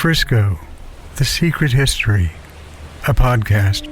Frisco, The Secret History, a podcast.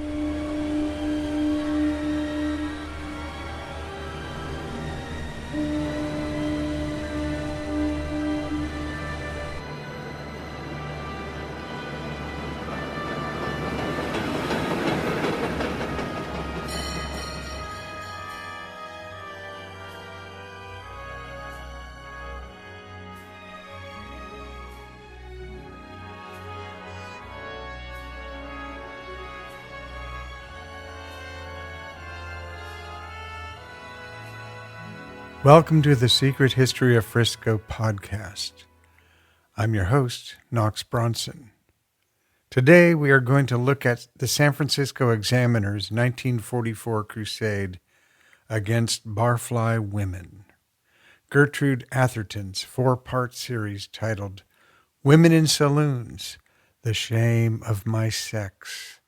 Welcome to the Secret History of Frisco podcast. I'm your host, Knox Bronson. Today we are going to look at the San Francisco Examiner's 1944 crusade against barfly women. Gertrude Atherton's four-part series titled Women in Saloons, The Shame of My Sex,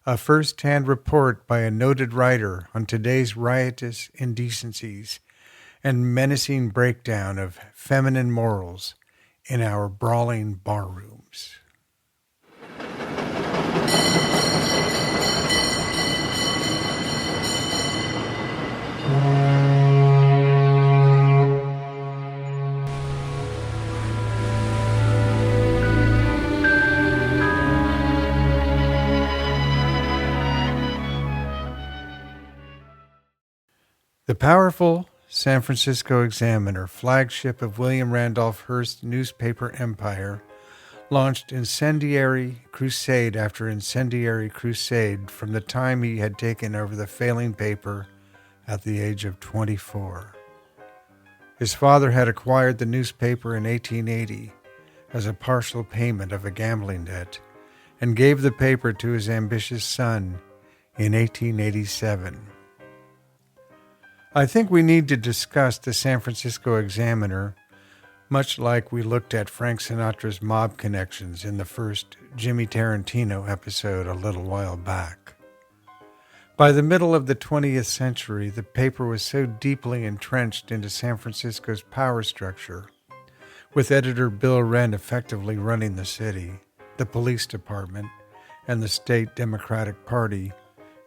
a first-hand report by a noted writer on today's riotous indecencies and menacing breakdown of feminine morals in our brawling barrooms. The powerful San Francisco Examiner, flagship of William Randolph Hearst's newspaper empire, launched incendiary crusade after incendiary crusade from the time he had taken over the failing paper at the age of 24. His father had acquired the newspaper in 1880 as a partial payment of a gambling debt and gave the paper to his ambitious son in 1887. I think we need to discuss the San Francisco Examiner, much like we looked at Frank Sinatra's mob connections in the first Jimmy Tarantino episode a little while back. By the middle of the 20th century, the paper was so deeply entrenched into San Francisco's power structure, with editor Bill Wren effectively running the city, the police department, and the state Democratic Party,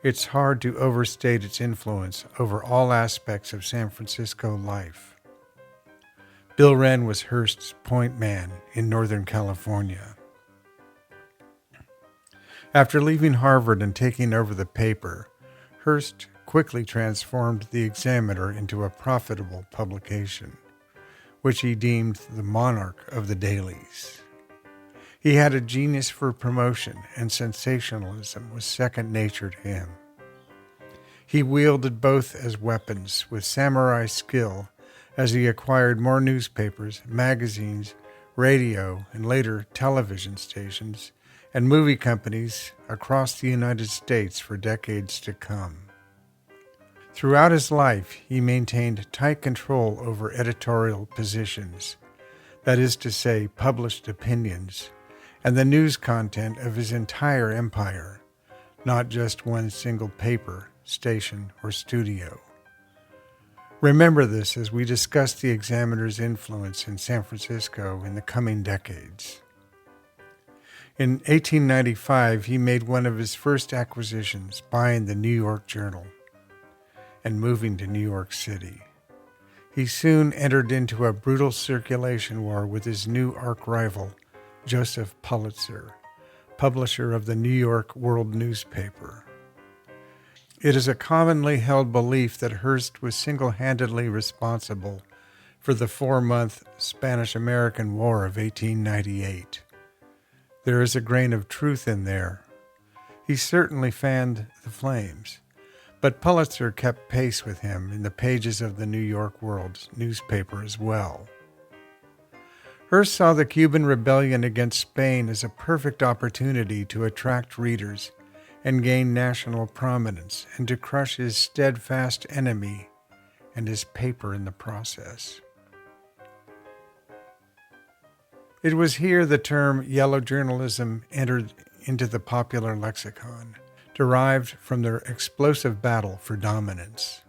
it's hard to overstate its influence over all aspects of San Francisco life. Bill Wren was Hearst's point man in Northern California. After leaving Harvard and taking over the paper, Hearst quickly transformed the Examiner into a profitable publication, which he deemed the monarch of the dailies. He had a genius for promotion, and sensationalism was second nature to him. He wielded both as weapons with samurai skill as he acquired more newspapers, magazines, radio, and later television stations, and movie companies across the United States for decades to come. Throughout his life, he maintained tight control over editorial positions, that is to say, published opinions, and the news content of his entire empire, not just one single paper, station, or studio. Remember this as we discuss the Examiner's influence in San Francisco in the coming decades. In 1895, he made one of his first acquisitions, buying the New York Journal and moving to New York City. He soon entered into a brutal circulation war with his new arch-rival, Joseph Pulitzer, publisher of the New York World newspaper. It is a commonly held belief that Hearst was single-handedly responsible for the 4-month Spanish-American War of 1898. There is a grain of truth in there. He certainly fanned the flames, but Pulitzer kept pace with him in the pages of the New York World newspaper as well. Hearst saw the Cuban rebellion against Spain as a perfect opportunity to attract readers and gain national prominence, and to crush his steadfast enemy and his paper in the process. It was here the term yellow journalism entered into the popular lexicon, derived from their explosive battle for dominance.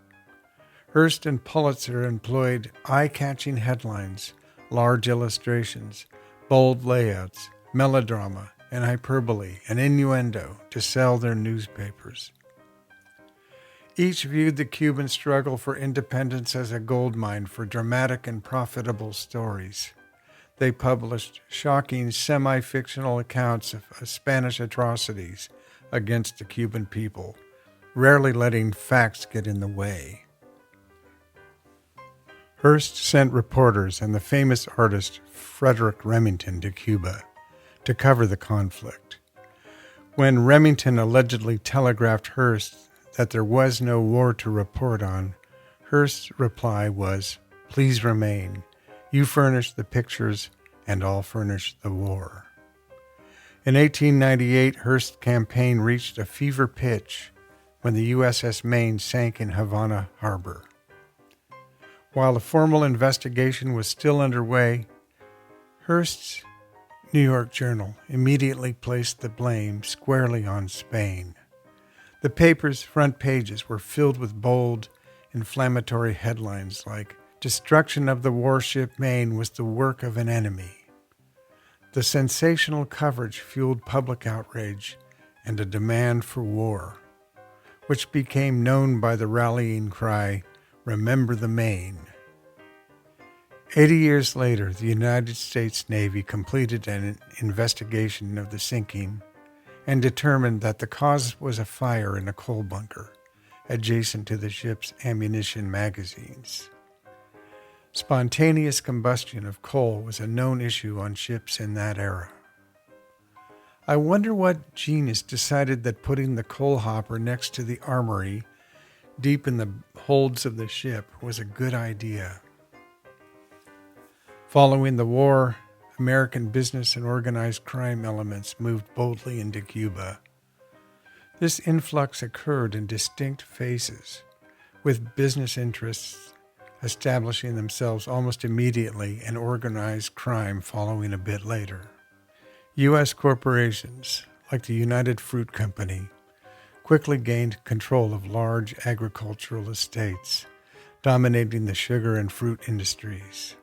Hearst and Pulitzer employed eye-catching headlines, large illustrations, bold layouts, melodrama, and hyperbole and innuendo to sell their newspapers. Each viewed the Cuban struggle for independence as a goldmine for dramatic and profitable stories. They published shocking semi-fictional accounts of Spanish atrocities against the Cuban people, rarely letting facts get in the way. Hearst sent reporters and the famous artist Frederick Remington to Cuba to cover the conflict. When Remington allegedly telegraphed Hearst that there was no war to report on, Hearst's reply was, "Please remain. You furnish the pictures, and I'll furnish the war." In 1898, Hearst's campaign reached a fever pitch when the USS Maine sank in Havana Harbor. While a formal investigation was still underway, Hearst's New York Journal immediately placed the blame squarely on Spain. The paper's front pages were filled with bold, inflammatory headlines like, "Destruction of the warship Maine was the work of an enemy." The sensational coverage fueled public outrage and a demand for war, which became known by the rallying cry, "Remember the Maine." 80 years later, the United States Navy completed an investigation of the sinking and determined that the cause was a fire in a coal bunker adjacent to the ship's ammunition magazines. Spontaneous combustion of coal was a known issue on ships in that era. I wonder what genius decided that putting the coal hopper next to the armory, deep in the holds of the ship, was a good idea. Following the war, American business and organized crime elements moved boldly into Cuba. This influx occurred in distinct phases, with business interests establishing themselves almost immediately and organized crime following a bit later. U.S. corporations, like the United Fruit Company, quickly gained control of large agricultural estates, dominating the sugar and fruit industries.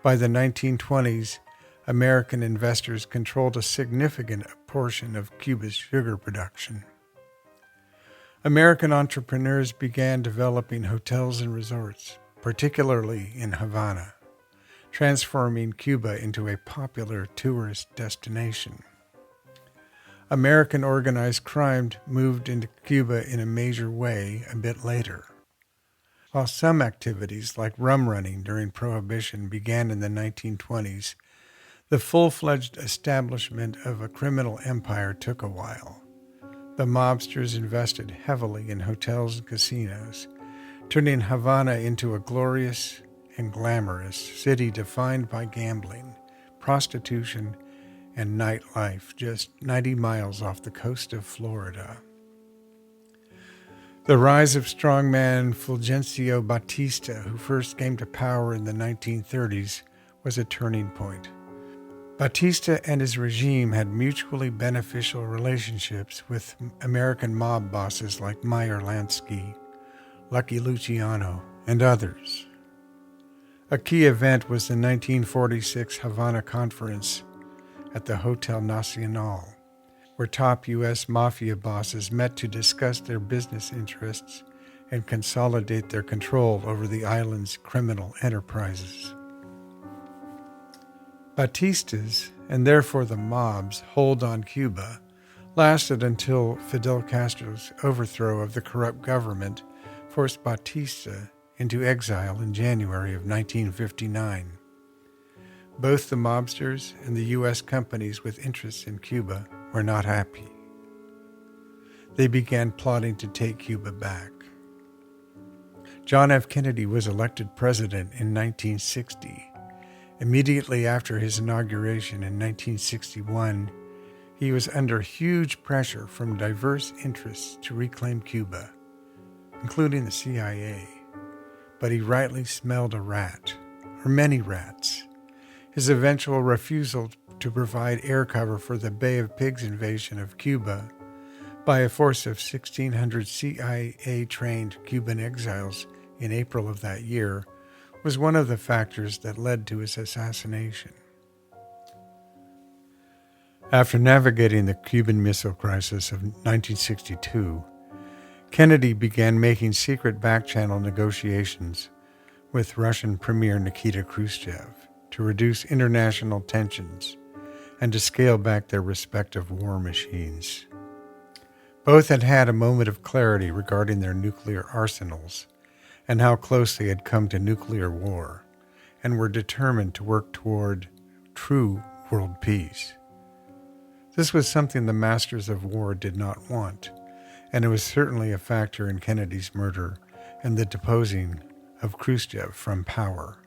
By the 1920s, American investors controlled a significant portion of Cuba's sugar production. American entrepreneurs began developing hotels and resorts, particularly in Havana, transforming Cuba into a popular tourist destination. American organized crime moved into Cuba in a major way a bit later. While some activities like rum running during Prohibition began in the 1920s, the full-fledged establishment of a criminal empire took a while. The mobsters invested heavily in hotels and casinos, turning Havana into a glorious and glamorous city defined by gambling, prostitution, and nightlife just 90 miles off the coast of Florida. The rise of strongman Fulgencio Batista, who first came to power in the 1930s, was a turning point. Batista and his regime had mutually beneficial relationships with American mob bosses like Meyer Lansky, Lucky Luciano, and others. A key event was the 1946 Havana Conference at the Hotel Nacional, where top U.S. mafia bosses met to discuss their business interests and consolidate their control over the island's criminal enterprises. Batista's, and therefore the mob's, hold on Cuba lasted until Fidel Castro's overthrow of the corrupt government forced Batista into exile in January of 1959. Both the mobsters and the U.S. companies with interests in Cuba were not happy. They began plotting to take Cuba back. John F. Kennedy was elected president in 1960. Immediately after his inauguration in 1961, he was under huge pressure from diverse interests to reclaim Cuba, including the CIA. But he rightly smelled a rat, or many rats. His eventual refusal to provide air cover for the Bay of Pigs invasion of Cuba by a force of 1,600 CIA-trained Cuban exiles in April of that year was one of the factors that led to his assassination. After navigating the Cuban Missile Crisis of 1962, Kennedy began making secret back-channel negotiations with Russian Premier Nikita Khrushchev to reduce international tensions and to scale back their respective war machines. Both had had a moment of clarity regarding their nuclear arsenals and how close they had come to nuclear war, and were determined to work toward true world peace. This was something the masters of war did not want, and it was certainly a factor in Kennedy's murder and the deposing of Khrushchev from power.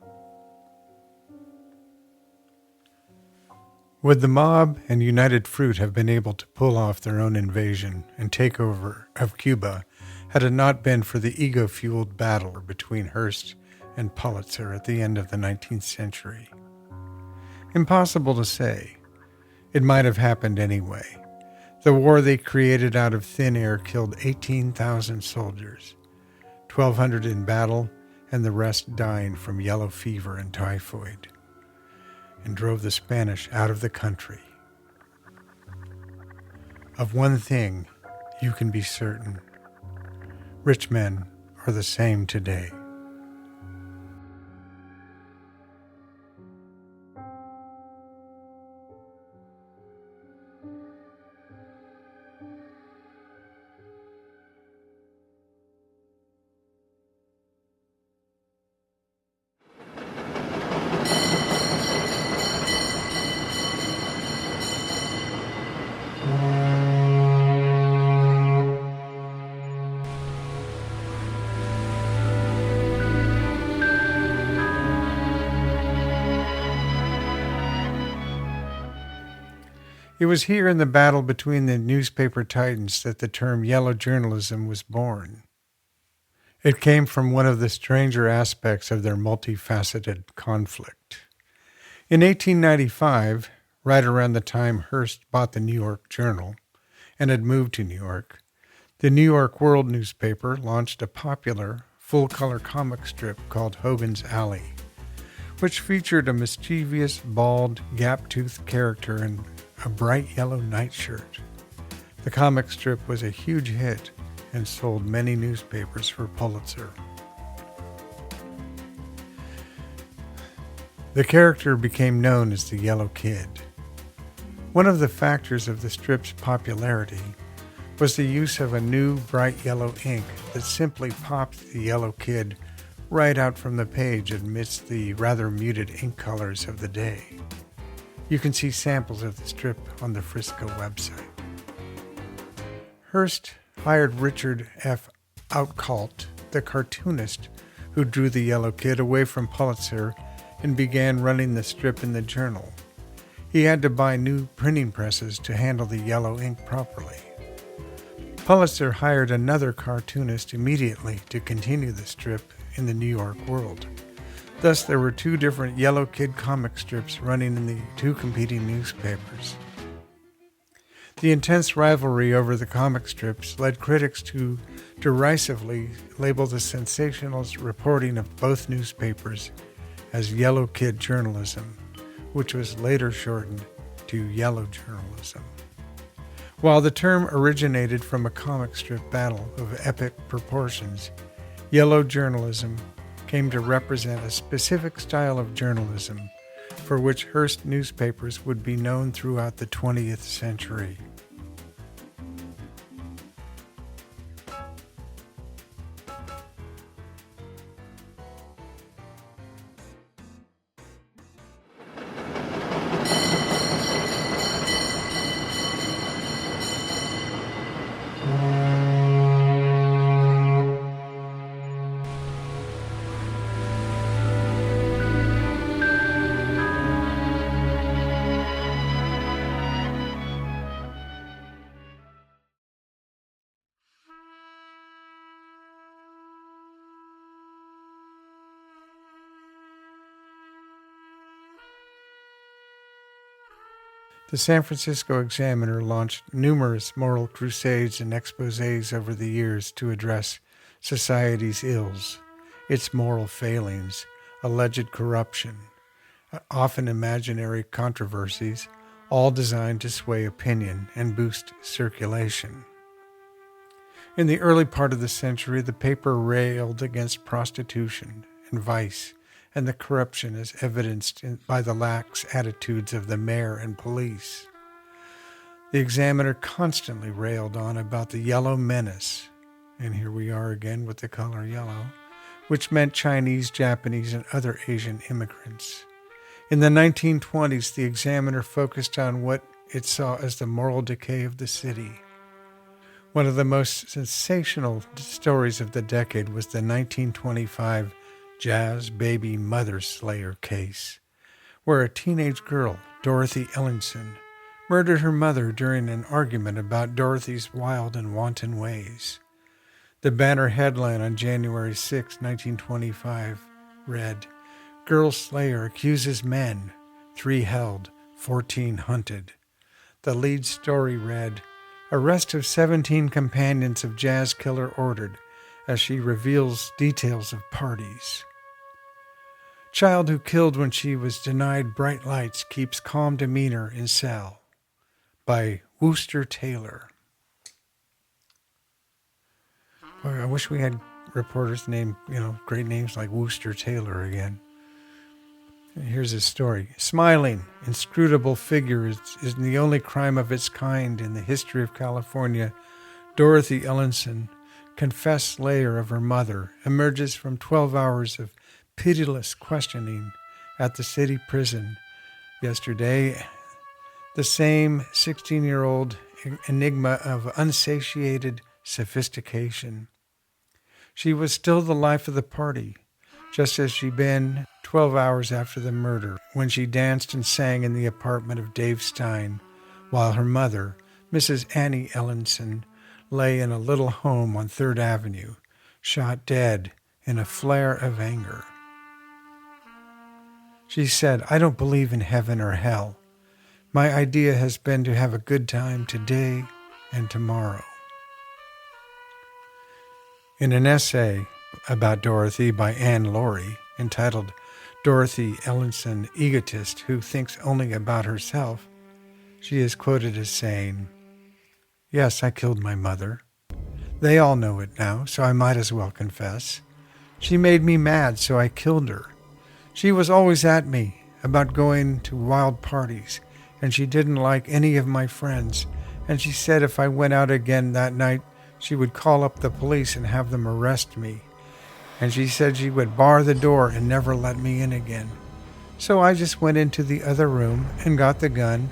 Would the mob and United Fruit have been able to pull off their own invasion and takeover of Cuba had it not been for the ego-fueled battle between Hearst and Pulitzer at the end of the 19th century? Impossible to say. It might have happened anyway. The war they created out of thin air killed 18,000 soldiers, 1,200 in battle, and the rest dying from yellow fever and typhoid, and drove the Spanish out of the country. Of one thing you can be certain: rich men are the same today. It was here in the battle between the newspaper titans that the term yellow journalism was born. It came from one of the stranger aspects of their multifaceted conflict. In 1895, right around the time Hearst bought the New York Journal and had moved to New York, the New York World newspaper launched a popular full-color comic strip called Hogan's Alley, which featured a mischievous, bald, gap-toothed character in a bright yellow nightshirt. The comic strip was a huge hit and sold many newspapers for Pulitzer. The character became known as the Yellow Kid. One of the factors of the strip's popularity was the use of a new bright yellow ink that simply popped the Yellow Kid right out from the page amidst the rather muted ink colors of the day. You can see samples of the strip on the Frisco website. Hearst hired Richard F. Outcault, the cartoonist who drew the Yellow Kid, away from Pulitzer and began running the strip in the Journal. He had to buy new printing presses to handle the yellow ink properly. Pulitzer hired another cartoonist immediately to continue the strip in the New York World. Thus, there were two different Yellow Kid comic strips running in the two competing newspapers. The intense rivalry over the comic strips led critics to derisively label the sensationalist reporting of both newspapers as Yellow Kid journalism, which was later shortened to yellow journalism. While the term originated from a comic strip battle of epic proportions, yellow journalism came to represent a specific style of journalism for which Hearst newspapers would be known throughout the 20th century. The San Francisco Examiner launched numerous moral crusades and exposés over the years to address society's ills, its moral failings, alleged corruption, often imaginary controversies, all designed to sway opinion and boost circulation. In the early part of the century, the paper railed against prostitution and vice and the corruption as evidenced by the lax attitudes of the mayor and police. The Examiner constantly railed on about the yellow menace, and here we are again with the color yellow, which meant Chinese, Japanese, and other Asian immigrants. In the 1920s, the Examiner focused on what it saw as the moral decay of the city. One of the most sensational stories of the decade was the 1925 Jazz Baby Mother Slayer case, where a teenage girl, Dorothy Ellinson, murdered her mother during an argument about Dorothy's wild and wanton ways. The banner headline on January 6, 1925 read, "Girl Slayer accuses men, 3 held, 14 hunted." The lead story read, "Arrest of 17 companions of Jazz Killer ordered," as she reveals details of parties. Child who killed when she was denied bright lights keeps calm demeanor in cell, by Wooster Taylor. Boy, I wish we had reporters named, great names like Wooster Taylor again. Here's his story. Smiling, inscrutable figure is the only crime of its kind in the history of California. Dorothy Ellinson, confessed slayer of her mother, emerges from 12 hours of pitiless questioning at the city prison yesterday. The same 16-year-old enigma of unsatiated sophistication. She was still the life of the party, just as she'd been 12 hours after the murder, when she danced and sang in the apartment of Dave Stein, while her mother, Mrs. Annie Ellinson, lay in a little home on 3rd Avenue, shot dead in a flare of anger. She said, "I don't believe in heaven or hell. My idea has been to have a good time today and tomorrow." In an essay about Dorothy by Anne Laurie, entitled "Dorothy Ellinson, Egotist Who Thinks Only About Herself," she is quoted as saying, "Yes, I killed my mother. They all know it now, so I might as well confess. She made me mad, so I killed her. She was always at me about going to wild parties, and she didn't like any of my friends, and she said if I went out again that night, she would call up the police and have them arrest me. And she said she would bar the door and never let me in again. So I just went into the other room and got the gun.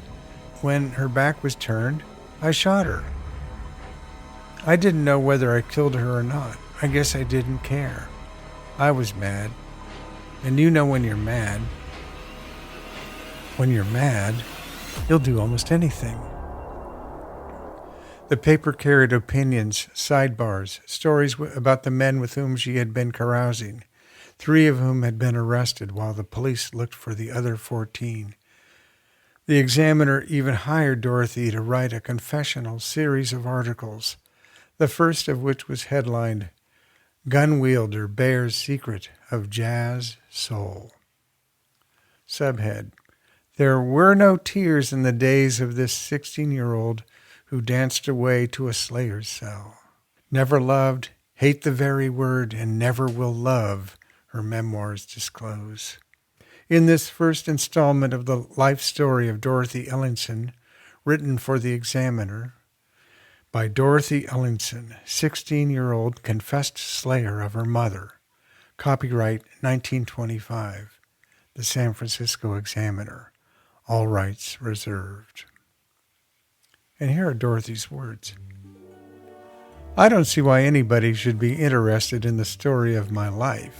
When her back was turned, I shot her. I didn't know whether I killed her or not. I guess I didn't care. I was mad. And you know when you're mad. When you're mad, you'll do almost anything." The paper carried opinions, sidebars, stories about the men with whom she had been carousing, 3 of whom had been arrested while the police looked for the other 14. The Examiner even hired Dorothy to write a confessional series of articles, the first of which was headlined, "Gun Wielder Bears Secret of Jazz Soul." Subhead, "There were no tears in the days of this 16-year-old who danced away to a slayer's cell. Never loved, hate the very word, and never will love," her memoirs disclose. In this first installment of the life story of Dorothy Ellinson, written for the Examiner, by Dorothy Ellinson, 16-year-old confessed slayer of her mother. Copyright 1925. The San Francisco Examiner. All rights reserved. And here are Dorothy's words. "I don't see why anybody should be interested in the story of my life.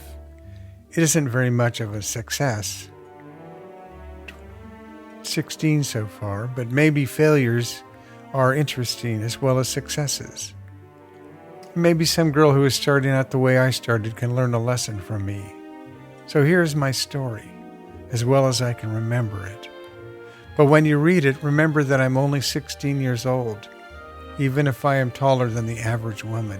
It isn't very much of a success. 16 so far, but maybe failures are interesting as well as successes. Maybe some girl who is starting out the way I started can learn a lesson from me. So here's my story, as well as I can remember it. But when you read it, remember that I'm only 16 years old, even if I am taller than the average woman,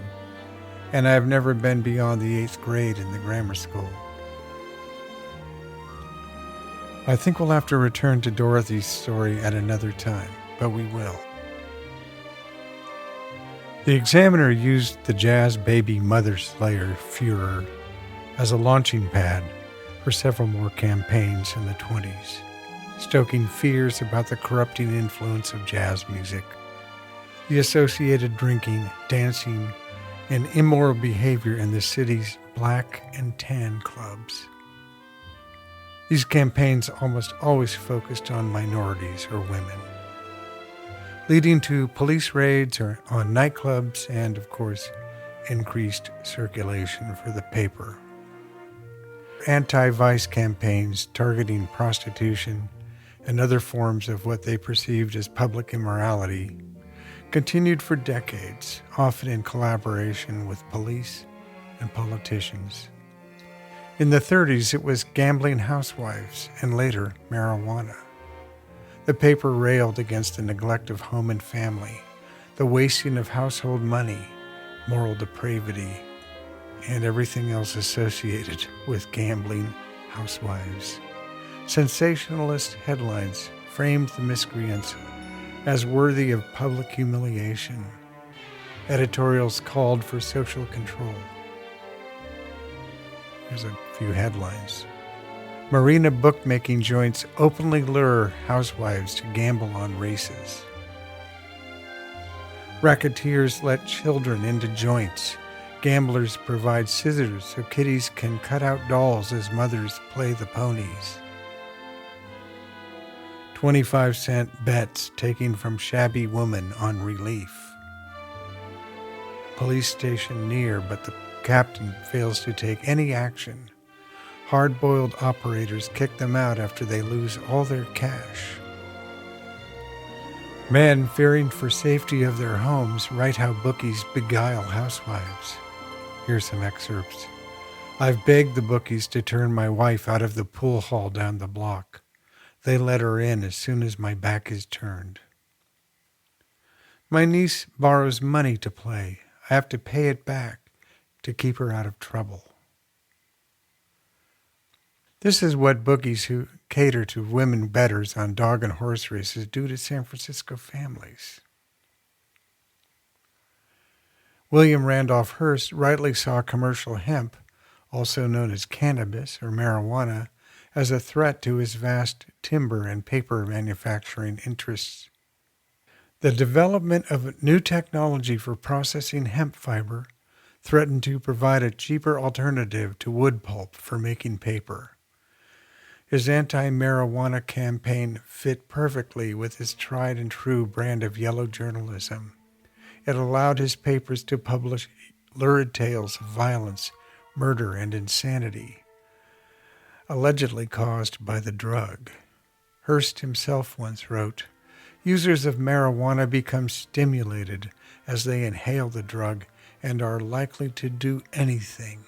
and I have never been beyond the 8th grade in the grammar school. I think we'll have to return to Dorothy's story at another time, but we will. The Examiner used the jazz baby mother slayer furor as a launching pad for several more campaigns in the 20s, stoking fears about the corrupting influence of jazz music, the associated drinking, dancing, and immoral behavior in the city's black and tan clubs. These campaigns almost always focused on minorities or women, leading to police raids on nightclubs and, of course, increased circulation for the paper. Anti-vice campaigns targeting prostitution and other forms of what they perceived as public immorality continued for decades, often in collaboration with police and politicians. In the 30s, it was gambling housewives and later marijuana. The paper railed against the neglect of home and family, the wasting of household money, moral depravity, and everything else associated with gambling housewives. Sensationalist headlines framed the miscreants as worthy of public humiliation. Editorials called for social control. Here's a few headlines. Marina bookmaking joints openly lure housewives to gamble on races. Racketeers let children into joints. Gamblers provide scissors so kiddies can cut out dolls as mothers play the ponies. 25-cent bets taken from shabby woman on relief. Police station near, but the captain fails to take any action. Hard-boiled operators kick them out after they lose all their cash. Men, fearing for safety of their homes, write how bookies beguile housewives. Here's some excerpts. I've begged the bookies to turn my wife out of the pool hall down the block. They let her in as soon as my back is turned. My niece borrows money to play. I have to pay it back to keep her out of trouble. This is what bookies who cater to women bettors on dog and horse races do to San Francisco families. William Randolph Hearst rightly saw commercial hemp, also known as cannabis or marijuana, as a threat to his vast timber and paper manufacturing interests. The development of new technology for processing hemp fiber threatened to provide a cheaper alternative to wood pulp for making paper. His anti-marijuana campaign fit perfectly with his tried and true brand of yellow journalism. It allowed his papers to publish lurid tales of violence, murder, and insanity, allegedly caused by the drug. Hearst himself once wrote, "Users of marijuana become stimulated as they inhale the drug and are likely to do anything.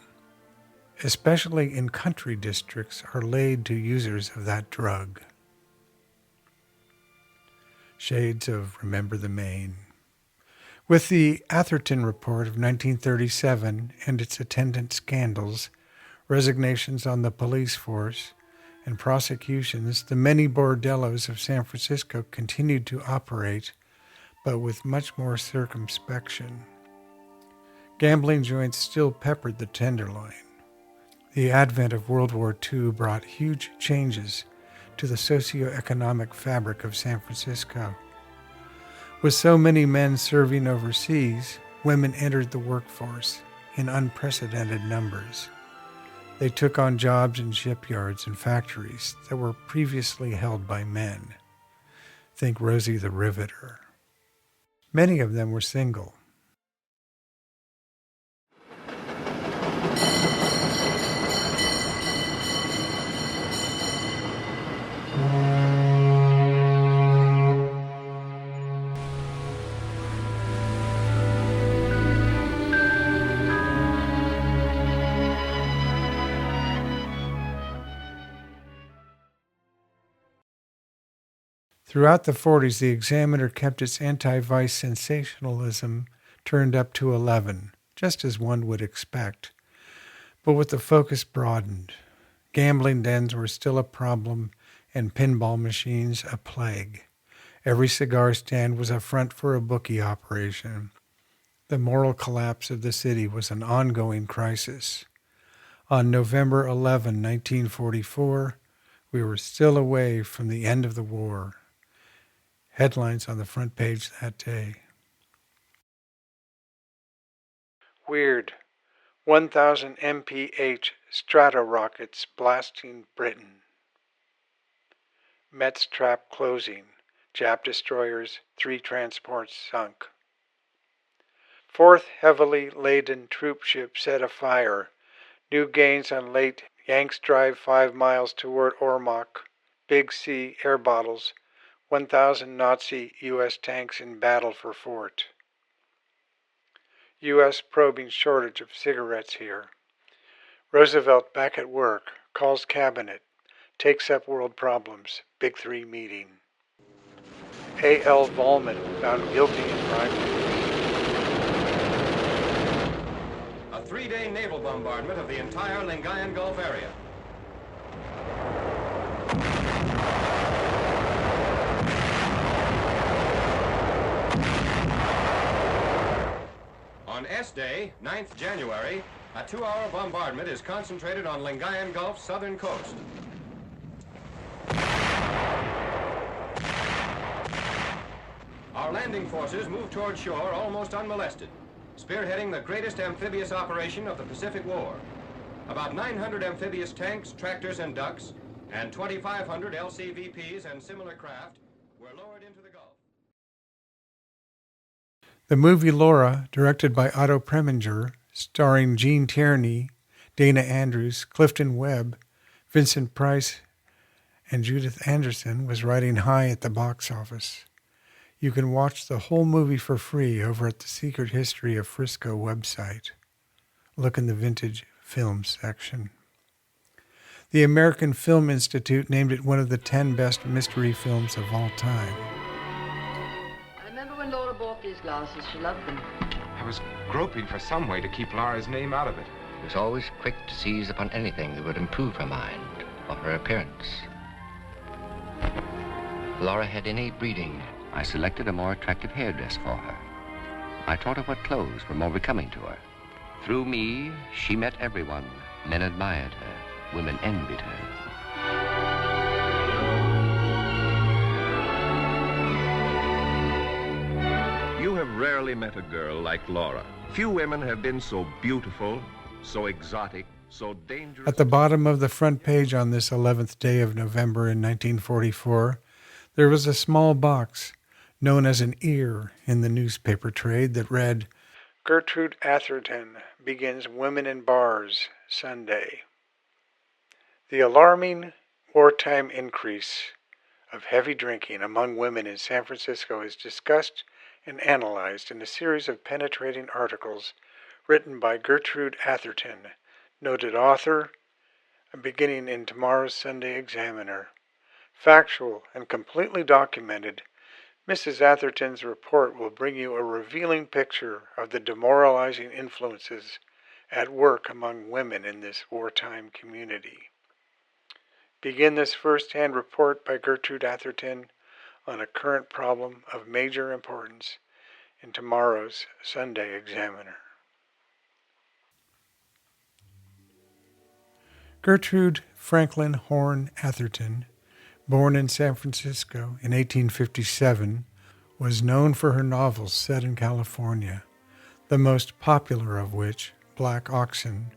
Especially in country districts are laid to users of that drug." Shades of Remember the Maine. With the Atherton Report of 1937 and its attendant scandals, resignations on the police force, and prosecutions, the many bordellos of San Francisco continued to operate, but with much more circumspection. Gambling joints still peppered the Tenderloin. The advent of World War II brought huge changes to the socioeconomic fabric of San Francisco. With so many men serving overseas, women entered the workforce in unprecedented numbers. They took on jobs in shipyards and factories that were previously held by men. Think Rosie the Riveter. Many of them were single. Throughout the 40s, the Examiner kept its anti-vice sensationalism turned up to 11, just as one would expect, but with the focus broadened. Gambling dens were still a problem, and pinball machines a plague. Every cigar stand was a front for a bookie operation. The moral collapse of the city was an ongoing crisis. On November 11, 1944, we were still away from the end of the war. Headlines on the front page that day. Weird. 1,000 mph stratorockets blasting Britain. Metz trap closing. Jap destroyers, 3 transports sunk. 4th heavily laden troop ship set afire. New gains on late Yanks drive 5 miles toward Ormoc. Big C air battles. 1,000 Nazi U.S. tanks in battle for fort. U.S. probing shortage of cigarettes here. Roosevelt back at work, calls cabinet, takes up world problems, Big 3 meeting. A.L. Vollman found guilty in bribery. A 3-day naval bombardment of the entire Lingayen Gulf area. On S-Day, 9th January, a 2-hour bombardment is concentrated on Lingayen Gulf's southern coast. Our landing forces move toward shore almost unmolested, spearheading the greatest amphibious operation of the Pacific War. About 900 amphibious tanks, tractors, and ducks, and 2,500 LCVPs and similar craft were lowered into the Gulf. The movie Laura, directed by Otto Preminger, starring Gene Tierney, Dana Andrews, Clifton Webb, Vincent Price, and Judith Anderson, was riding high at the box office. You can watch the whole movie for free over at the Secret History of Frisco website. Look in the Vintage Films section. The American Film Institute named it one of the 10 best mystery films of all time. I remember when Laura bought these glasses, she loved them. I was groping for some way to keep Laura's name out of it. He was always quick to seize upon anything that would improve her mind or her appearance. Laura had innate breeding. I selected a more attractive hairdress for her. I taught her what clothes were more becoming to her. Through me, she met everyone. Men admired her. Women envied her. You have rarely met a girl like Laura. Few women have been so beautiful, so exotic, so dangerous. At the bottom of the front page on this 11th day of November in 1944, there was a small box known as an ear in the newspaper trade that read, Gertrude Atherton begins Women in Bars Sunday. The alarming wartime increase of heavy drinking among women in San Francisco is discussed and analyzed in a series of penetrating articles written by Gertrude Atherton, noted author, beginning in tomorrow's Sunday Examiner. Factual and completely documented, Mrs. Atherton's report will bring you a revealing picture of the demoralizing influences at work among women in this wartime community. Begin this first-hand report by Gertrude Atherton on a current problem of major importance in tomorrow's Sunday Examiner. Gertrude Franklin Horn Atherton, born in San Francisco in 1857, was known for her novels set in California, the most popular of which, Black Oxen,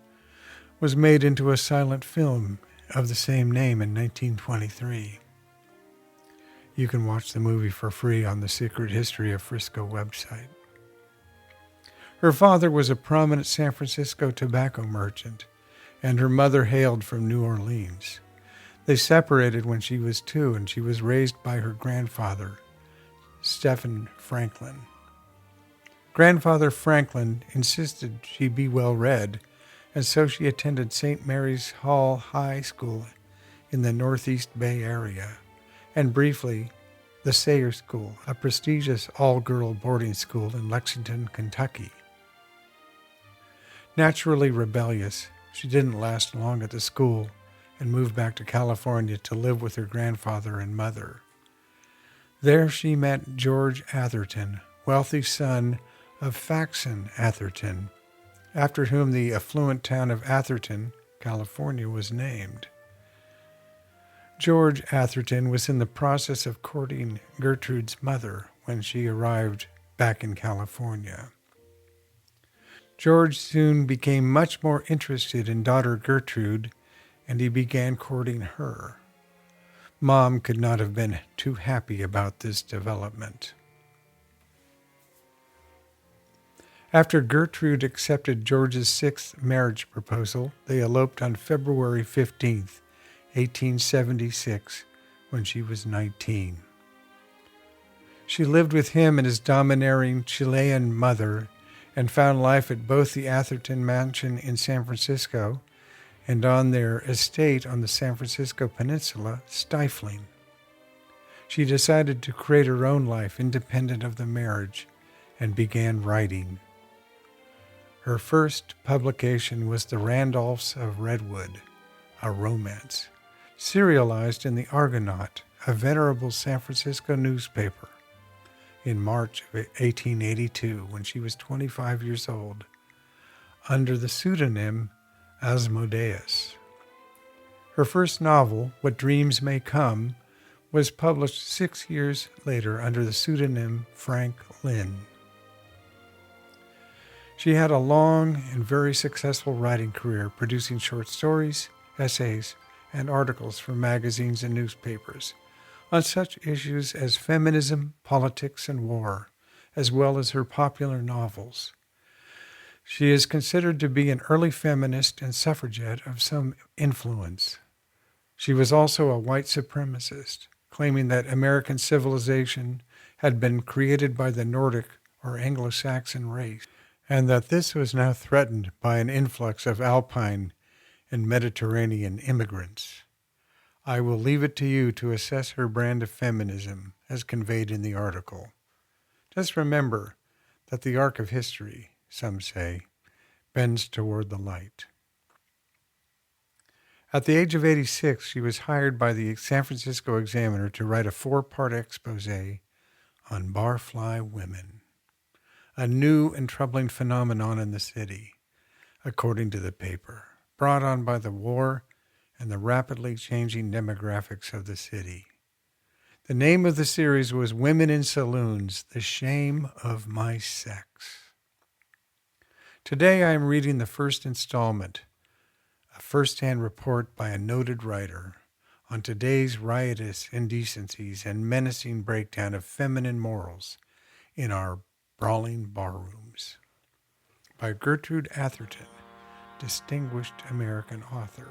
was made into a silent film of the same name in 1923. You can watch the movie for free on the Secret History of Frisco website. Her father was a prominent San Francisco tobacco merchant, and her mother hailed from New Orleans. They separated when she was 2, and she was raised by her grandfather, Stephen Franklin. Grandfather Franklin insisted she be well read, and so she attended St. Mary's Hall High School in the Northeast Bay Area, and briefly, the Sayre School, a prestigious all-girl boarding school in Lexington, Kentucky. Naturally rebellious, she didn't last long at the school and moved back to California to live with her grandfather and mother. There she met George Atherton, wealthy son of Faxon Atherton, after whom the affluent town of Atherton, California, was named. George Atherton was in the process of courting Gertrude's mother when she arrived back in California. George soon became much more interested in daughter Gertrude, and he began courting her. Mom could not have been too happy about this development. After Gertrude accepted George's sixth marriage proposal, they eloped on February 15th, 1876, when she was 19. She lived with him and his domineering Chilean mother and found life at both the Atherton Mansion in San Francisco and on their estate on the San Francisco Peninsula stifling. She decided to create her own life independent of the marriage and began writing. Her first publication was The Randolphs of Redwood, a romance, serialized in the Argonaut, a venerable San Francisco newspaper, in March of 1882 when she was 25 years old, under the pseudonym Asmodeus. Her first novel, What Dreams May Come, was published 6 years later under the pseudonym Frank Lynn. She had a long and very successful writing career, producing short stories, essays, and articles for magazines and newspapers on such issues as feminism, politics, and war, as well as her popular novels. She is considered to be an early feminist and suffragette of some influence. She was also a white supremacist, claiming that American civilization had been created by the Nordic or Anglo-Saxon race, and that this was now threatened by an influx of Alpine and Mediterranean immigrants. I will leave it to you to assess her brand of feminism as conveyed in the article. Just remember that the arc of history, some say, bends toward the light. At the age of 86, she was hired by the San Francisco Examiner to write a 4-part expose on barfly women, a new and troubling phenomenon in the city, according to the paper, brought on by the war and the rapidly changing demographics of the city. The name of the series was Women in Saloons, The Shame of My Sex. Today I am reading the first installment, a first-hand report by a noted writer on today's riotous indecencies and menacing breakdown of feminine morals in our brawling barrooms, by Gertrude Atherton, distinguished American author.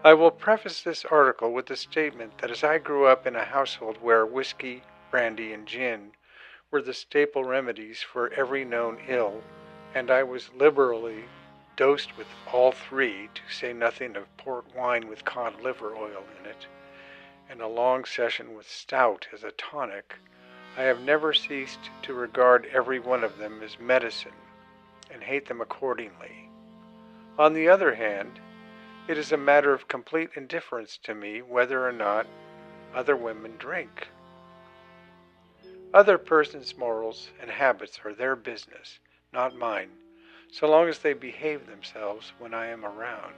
I will preface this article with the statement that as I grew up in a household where whiskey, brandy, and gin were the staple remedies for every known ill, and I was liberally dosed with all three, to say nothing of port wine with cod liver oil in it, and a long session with stout as a tonic, I have never ceased to regard every one of them as medicine and hate them accordingly. On the other hand, it is a matter of complete indifference to me whether or not other women drink. Other persons' morals and habits are their business, not mine, so long as they behave themselves when I am around.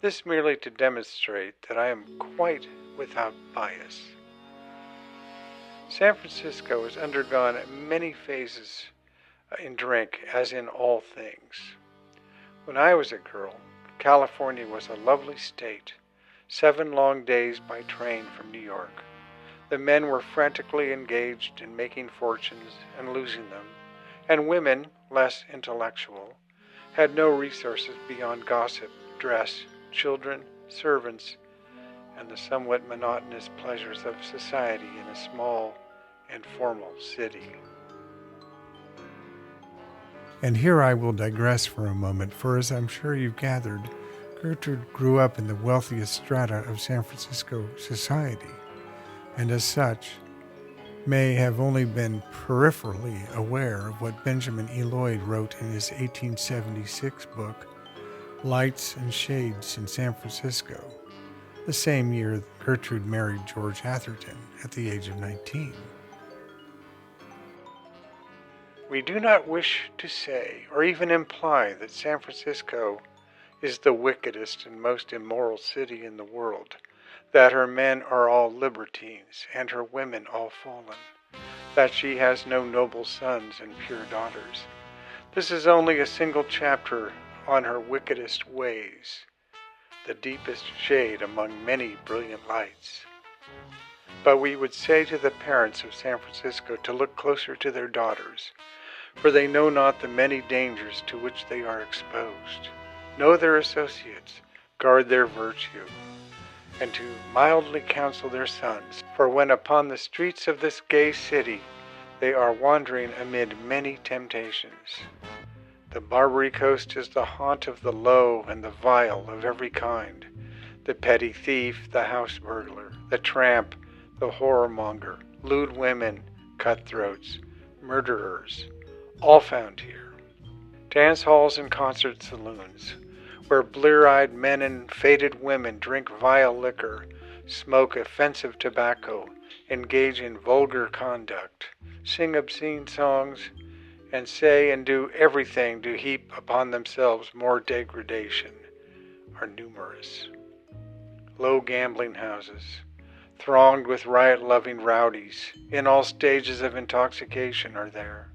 This merely to demonstrate that I am quite without bias. San Francisco has undergone many phases in drink, as in all things. When I was a girl, California was a lovely state, 7 long days by train from New York. The men were frantically engaged in making fortunes and losing them, and women, less intellectual, had no resources beyond gossip, dress, children, servants, and the somewhat monotonous pleasures of society in a small and formal city. And here I will digress for a moment, for as I'm sure you've gathered, Gertrude grew up in the wealthiest strata of San Francisco society, and as such, may have only been peripherally aware of what Benjamin E. Lloyd wrote in his 1876 book, Lights and Shades in San Francisco, the same year Gertrude married George Atherton at the age of 19. We do not wish to say or even imply that San Francisco is the wickedest and most immoral city in the world, that her men are all libertines and her women all fallen, that she has no noble sons and pure daughters. This is only a single chapter on her wickedest ways, the deepest shade among many brilliant lights. But we would say to the parents of San Francisco to look closer to their daughters, for they know not the many dangers to which they are exposed. Know their associates, guard their virtue, and to mildly counsel their sons, for when upon the streets of this gay city they are wandering amid many temptations. The Barbary Coast is the haunt of the low and the vile of every kind, the petty thief, the house burglar, the tramp, the whoremonger, lewd women, cutthroats, murderers, all found here. Dance halls and concert saloons, where blear-eyed men and faded women drink vile liquor, smoke offensive tobacco, engage in vulgar conduct, sing obscene songs, and say and do everything to heap upon themselves more degradation, are numerous. Low gambling houses, thronged with riot-loving rowdies, in all stages of intoxication, are there.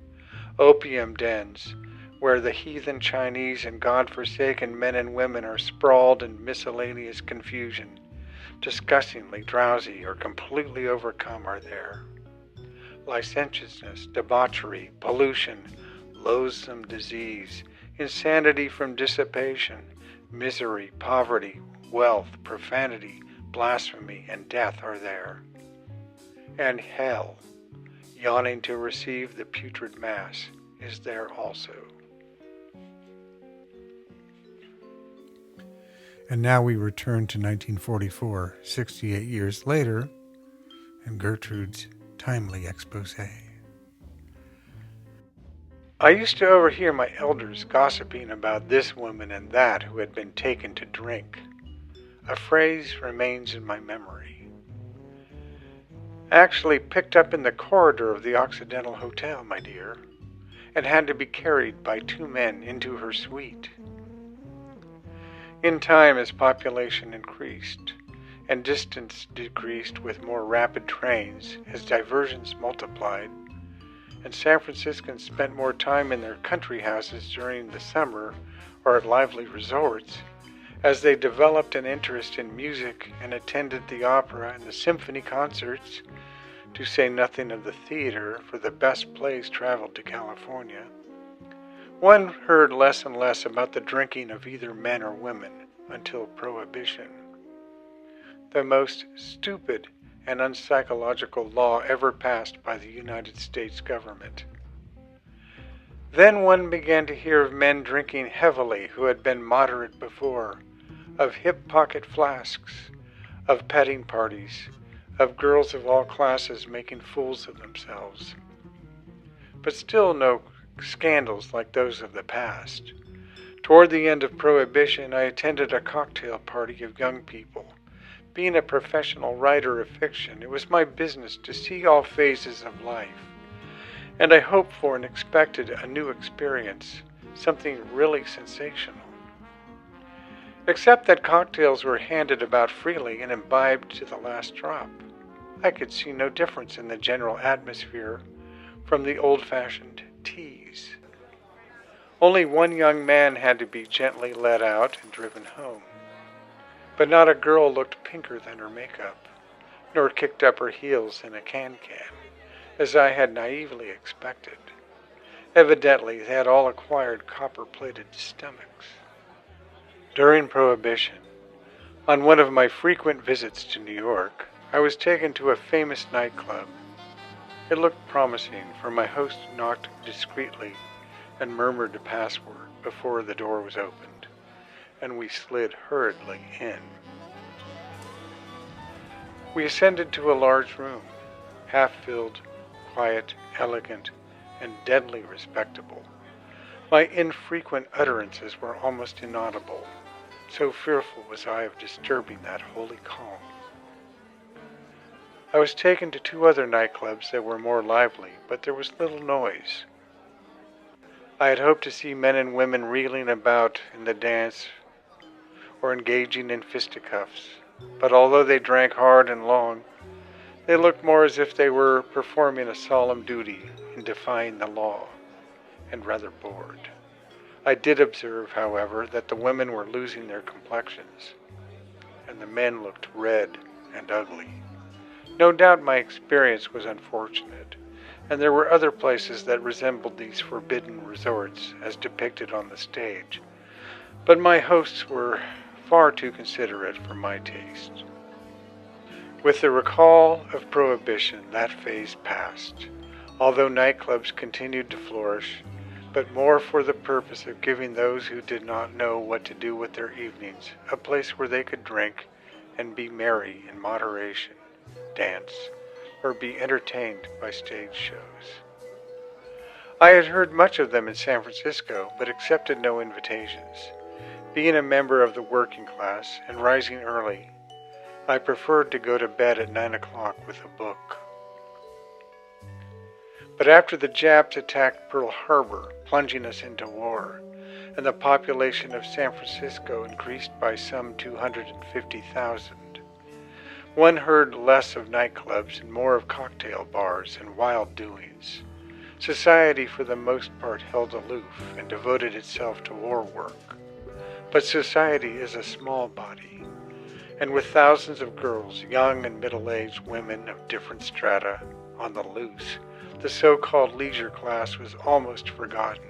Opium dens, where the heathen Chinese and God-forsaken men and women are sprawled in miscellaneous confusion, disgustingly drowsy or completely overcome, are there. Licentiousness, debauchery, pollution, loathsome disease, insanity from dissipation, misery, poverty, wealth, profanity, blasphemy, and death are there. And hell, yawning to receive the putrid mass, is there also. And now we return to 1944, 68 years later, and Gertrude's timely expose. I used to overhear my elders gossiping about this woman and that who had been taken to drink. A phrase remains in my memory. Actually picked up in the corridor of the Occidental Hotel, my dear, and had to be carried by two men into her suite. In time, as population increased, and distance decreased with more rapid trains, as diversions multiplied, and San Franciscans spent more time in their country houses during the summer or at lively resorts, as they developed an interest in music and attended the opera and the symphony concerts, to say nothing of the theater, for the best plays traveled to California, one heard less and less about the drinking of either men or women until Prohibition. The most stupid and unpsychological law ever passed by the United States government. Then one began to hear of men drinking heavily who had been moderate before, of hip pocket flasks, of petting parties, of girls of all classes making fools of themselves. But still no scandals like those of the past. Toward the end of Prohibition, I attended a cocktail party of young people. Being a professional writer of fiction, it was my business to see all phases of life, and I hoped for and expected a new experience, something really sensational. Except that cocktails were handed about freely and imbibed to the last drop, I could see no difference in the general atmosphere from the old-fashioned teas. Only one young man had to be gently led out and driven home. But not a girl looked pinker than her makeup, nor kicked up her heels in a can-can, as I had naively expected. Evidently, they had all acquired copper-plated stomachs. During Prohibition, on one of my frequent visits to New York, I was taken to a famous nightclub. It looked promising, for my host knocked discreetly and murmured a password before the door was opened, and we slid hurriedly in. We ascended to a large room, half-filled, quiet, elegant, and deadly respectable. My infrequent utterances were almost inaudible, so fearful was I of disturbing that holy calm. I was taken to 2 other nightclubs that were more lively, but there was little noise. I had hoped to see men and women reeling about in the dance or engaging in fisticuffs, but although they drank hard and long, they looked more as if they were performing a solemn duty in defying the law, and rather bored. I did observe, however, that the women were losing their complexions, and the men looked red and ugly. No doubt my experience was unfortunate, and there were other places that resembled these forbidden resorts as depicted on the stage, but my hosts were far too considerate for my taste. With the recall of prohibition, that phase passed, although nightclubs continued to flourish, but more for the purpose of giving those who did not know what to do with their evenings a place where they could drink and be merry in moderation, dance, or be entertained by stage shows. I had heard much of them in San Francisco, but accepted no invitations. Being a member of the working class and rising early, I preferred to go to bed at 9 o'clock with a book. But after the Japs attacked Pearl Harbor, plunging us into war, and the population of San Francisco increased by some 250,000, one heard less of nightclubs and more of cocktail bars and wild doings. Society for the most part held aloof and devoted itself to war work. But society is a small body, and with thousands of girls, young and middle-aged women of different strata, on the loose, the so-called leisure class was almost forgotten,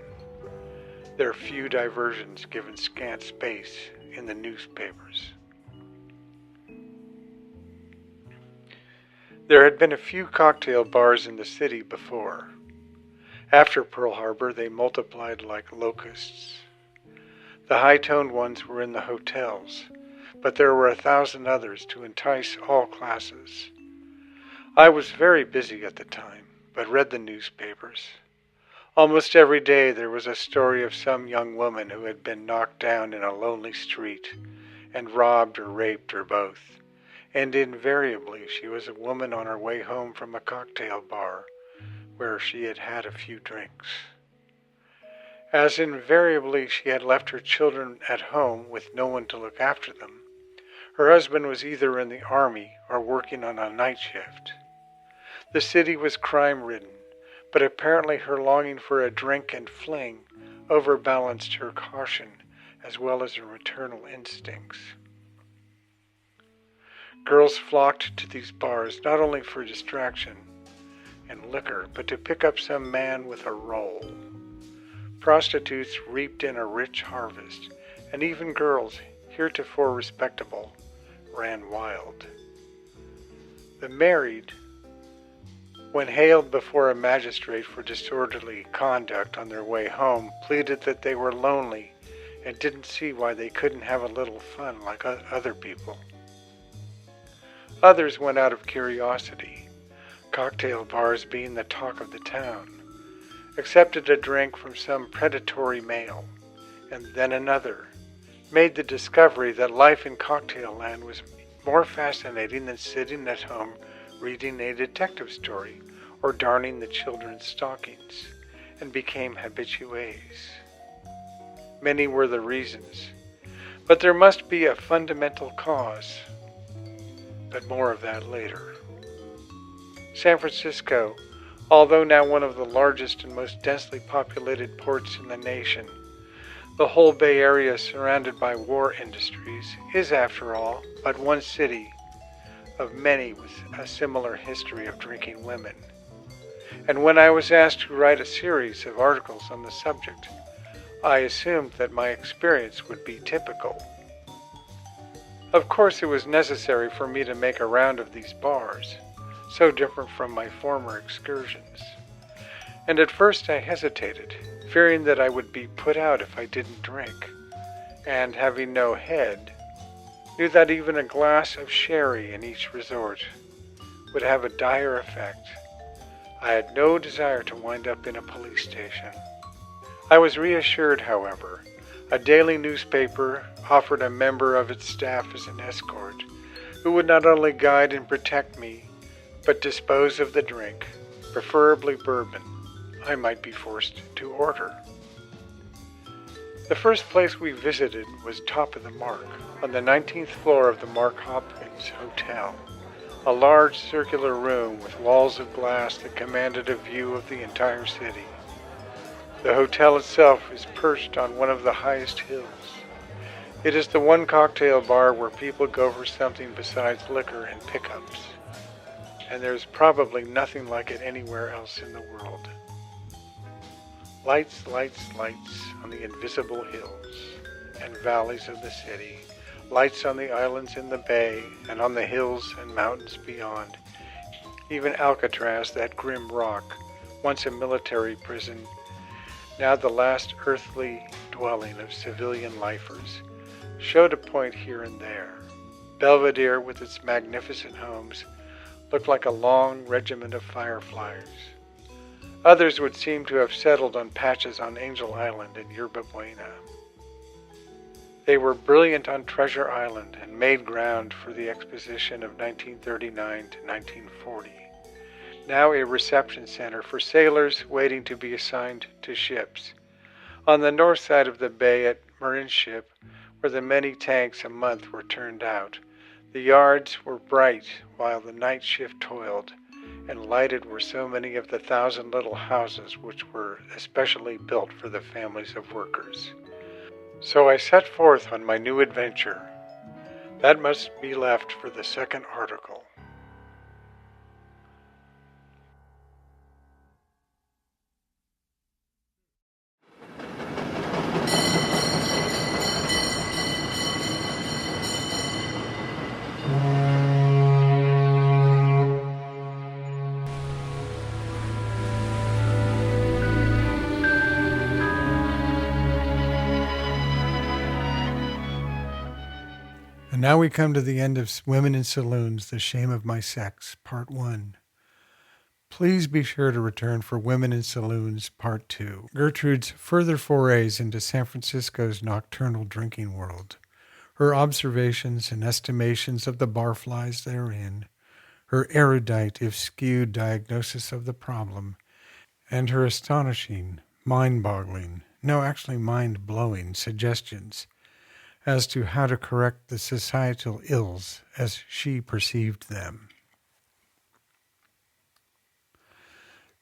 their few diversions given scant space in the newspapers. There had been a few cocktail bars in the city before. After Pearl Harbor, they multiplied like locusts. The high-toned ones were in the hotels, but there were 1,000 others to entice all classes. I was very busy at the time, but read the newspapers. Almost every day there was a story of some young woman who had been knocked down in a lonely street, and robbed or raped or both, and invariably she was a woman on her way home from a cocktail bar, where she had had a few drinks. As invariably she had left her children at home with no one to look after them, her husband was either in the army or working on a night shift. The city was crime-ridden, but apparently her longing for a drink and fling overbalanced her caution as well as her maternal instincts. Girls flocked to these bars not only for distraction and liquor, but to pick up some man with a roll. Prostitutes reaped in a rich harvest, and even girls, heretofore respectable, ran wild. The married, when hailed before a magistrate for disorderly conduct on their way home, pleaded that they were lonely and didn't see why they couldn't have a little fun like other people. Others went out of curiosity, cocktail bars being the talk of the town, accepted a drink from some predatory male, and then another, made the discovery that life in cocktail land was more fascinating than sitting at home reading a detective story or darning the children's stockings, and became habitués. Many were the reasons, but there must be a fundamental cause. But more of that later. San Francisco, although now one of the largest and most densely populated ports in the nation, the whole Bay Area surrounded by war industries, is after all but one city of many with a similar history of drinking women. And when I was asked to write a series of articles on the subject, I assumed that my experience would be typical. Of course, it was necessary for me to make a round of these bars, so different from my former excursions. And at first I hesitated, fearing that I would be put out if I didn't drink, and having no head, knew that even a glass of sherry in each resort would have a dire effect. I had no desire to wind up in a police station. I was reassured, however. A daily newspaper offered a member of its staff as an escort, who would not only guide and protect me, but dispose of the drink, preferably bourbon, I might be forced to order. The first place we visited was Top of the Mark, on the 19th floor of the Mark Hopkins Hotel, a large circular room with walls of glass that commanded a view of the entire city. The hotel itself is perched on one of the highest hills. It is the one cocktail bar where people go for something besides liquor and pickups, and there's probably nothing like it anywhere else in the world. Lights, lights, lights on the invisible hills and valleys of the city, lights on the islands in the bay and on the hills and mountains beyond. Even Alcatraz, that grim rock, once a military prison, now the last earthly dwelling of civilian lifers, showed a point here and there. Belvedere, with its magnificent homes, looked like a long regiment of fireflies. Others would seem to have settled on patches on Angel Island and Yerba Buena. They were brilliant on Treasure Island and made ground for the exposition of 1939 to 1940. Now a reception center for sailors waiting to be assigned to ships. On the north side of the bay at Marin's ship, where the many tanks a month were turned out, the yards were bright while the night shift toiled, and lighted were so many of the 1,000 little houses which were especially built for the families of workers. So I set forth on my new adventure. That must be left for the second article. And now we come to the end of Women in Saloons, The Shame of My Sex, Part 1. Please be sure to return for Women in Saloons, Part 2. Gertrude's further forays into San Francisco's nocturnal drinking world, her observations and estimations of the barflies therein, her erudite, if skewed, diagnosis of the problem, and her astonishing, mind-boggling, no, actually mind-blowing suggestions as to how to correct the societal ills as she perceived them.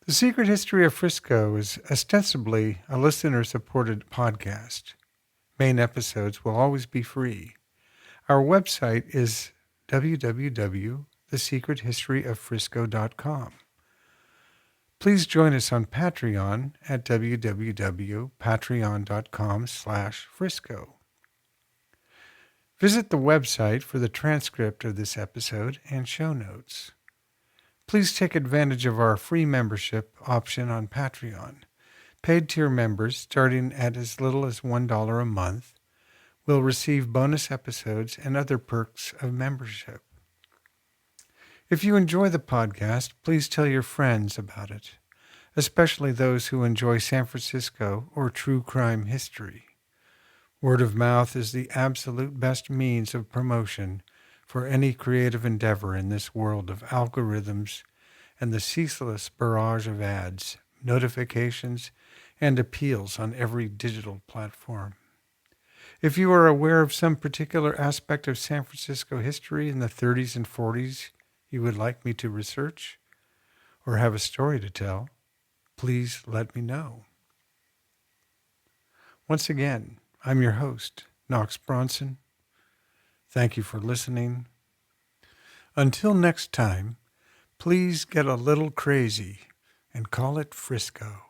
The Secret History of Frisco is ostensibly a listener-supported podcast. Main episodes will always be free. Our website is www.thesecrethistoryoffrisco.com. Please join us on Patreon at www.patreon.com/Frisco. Visit the website for the transcript of this episode and show notes. Please take advantage of our free membership option on Patreon. Paid tier members, starting at as little as $1 a month, will receive bonus episodes and other perks of membership. If you enjoy the podcast, please tell your friends about it, especially those who enjoy San Francisco or true crime history. Word of mouth is the absolute best means of promotion for any creative endeavor in this world of algorithms and the ceaseless barrage of ads, notifications, and appeals on every digital platform. If you are aware of some particular aspect of San Francisco history in the 30s and 40s you would like me to research, or have a story to tell, please let me know. Once again, I'm your host, Knox Bronson. Thank you for listening. Until next time, please get a little crazy and call it Frisco.